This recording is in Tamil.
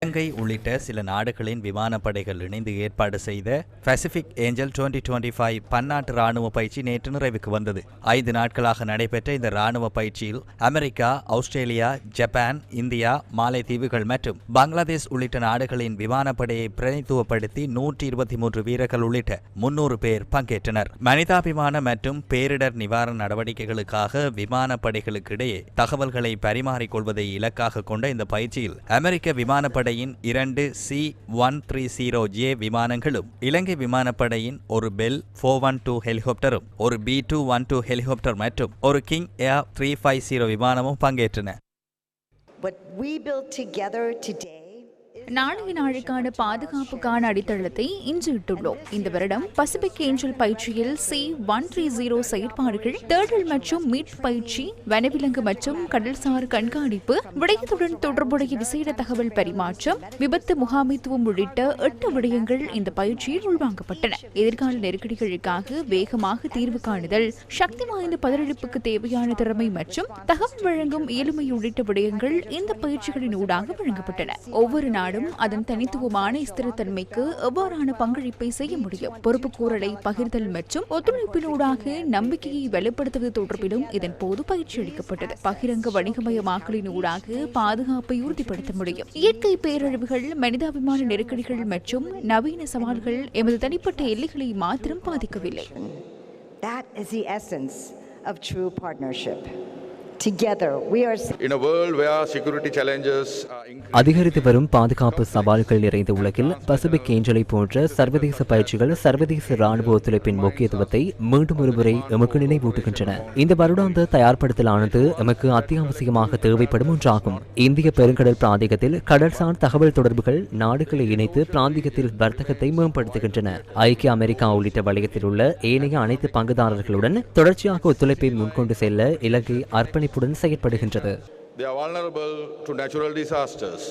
இலங்கை உள்ளிட்ட சில நாடுகளின் விமானப்படைகள் இணைந்து ஏற்பாடு செய்த பசிபிக் ஏஞ்சல் 2025 பன்னாட்டு ராணுவ பயிற்சி நேற்று நிறைவுக்கு வந்தது. 5 நாட்களாக நடைபெற்ற இந்த ராணுவ பயிற்சியில் அமெரிக்கா, ஆஸ்திரேலியா, ஜப்பான், இந்தியா, மாலைத்தீவுகள் மற்றும் பங்களாதேஷ் உள்ளிட்ட நாடுகளின் விமானப்படையை பிரதிநிதித்துவப்படுத்தி 123 வீரர்கள் உள்ளிட்ட 300 பேர் பங்கேற்றனர். மனிதாபிமான மற்றும் பேரிடர் நிவாரண நடவடிக்கைகளுக்காக விமானப்படைகளுக்கு இடையே தகவல்களை பரிமாறிக்கொள்வதை இலக்காக கொண்ட இந்த பயிற்சியில் அமெரிக்க விமானப்படையின் 2 C-130J விமானங்களும் இலங்கை விமானப்படையின் ஒரு பெல் 412 ஹெலிகாப்டரும் ஒரு B-212 ஹெலிகாப்டர் மற்றும் ஒரு கிங் ஏர் 350 விமானமும் பங்கேற்றன. நாளைய நாளுக்கான பாதுகாப்புக்கான அடித்தளத்தை இன்று இட்டுள்ளோம். இந்த வருடம் பசிபிக் ஏஞ்சல் பயிற்சியில் C-130 செயற்பாடுகள், தேடல் மற்றும் மீட்பு பயிற்சி, வனவிலங்கு மற்றும் கடல்சார் கண்காணிப்பு, விடயத்துடன் தொடர்புடைய விசேட தகவல் பரிமாற்றம், விபத்து முகாமைத்துவம் உள்ளிட்ட 8 விடயங்கள் இந்த பயிற்சியில் உள்வாங்கப்பட்டன. எதிர்கால நெருக்கடிகளுக்காக வேகமாக தீர்வு காணுதல், சக்தி வாய்ந்த பதிலளிப்புக்கு தேவையான திறமை மற்றும் தகவல் வழங்கும் இயலுமை உள்ளிட்ட விடயங்கள் இந்த பயிற்சிகளின் ஊடாக வழங்கப்பட்டன. ஒவ்வொரு நாடும் அதன் தனித்துவமான ஸ்திரத்தன்மைக்கு எவ்வாறான பங்களிப்பை செய்ய முடியும், பொறுப்புக்கூறலை பகிர்தல் மற்றும் ஒத்துழைப்பினூடாக நம்பிக்கையை வலுப்படுத்துவது தொடர்பிலும் இதன் போது பயிற்சி அளிக்கப்பட்டது. பகிரங்க வணிகமயமாக்கலின் ஊடாக பாதுகாப்பை உறுதிப்படுத்த முடியும். இயற்கை பேரழிவுகள், மனிதாபிமான நெருக்கடிகள் மற்றும் நவீன சவால்கள் எமது தனிப்பட்ட எல்லைகளை மாத்திரம் பாதிக்கவில்லை. அதிகரித்து வரும் பாதுகாப்பு சவால்கள் நிறைந்த உலகில் பசிபிக் ஏஞ்சலை போன்ற சர்வதேச பயிற்சிகள் சர்வதேச ராணுவ ஒத்துழைப்பின் முக்கியத்துவத்தை மீண்டும் ஒருமுறை எமக்கு நினைவூட்டுகின்றன. இந்த வருடாந்த தயார்படுத்தலானது எமக்கு அத்தியாவசியமாக தேவைப்படும் ஒன்றாகும். இந்திய பெருங்கடல் பிராந்தியத்தில் கடல்சார் தகவல் தொடர்புகள் நாடுகளை இணைத்து பிராந்தியத்தில் வர்த்தகத்தை மேம்படுத்துகின்றன. ஐக்கிய அமெரிக்கா உள்ளிட்ட வலயத்தில் உள்ள ஏனைய அனைத்து பங்குதாரர்களுடன் தொடர்ச்சியாக ஒத்துழைப்பை முன்கொண்டு செல்ல இலங்கை அர்ப்பணிப்புடன் செயற்படுகின்றது. They are vulnerable to natural disasters.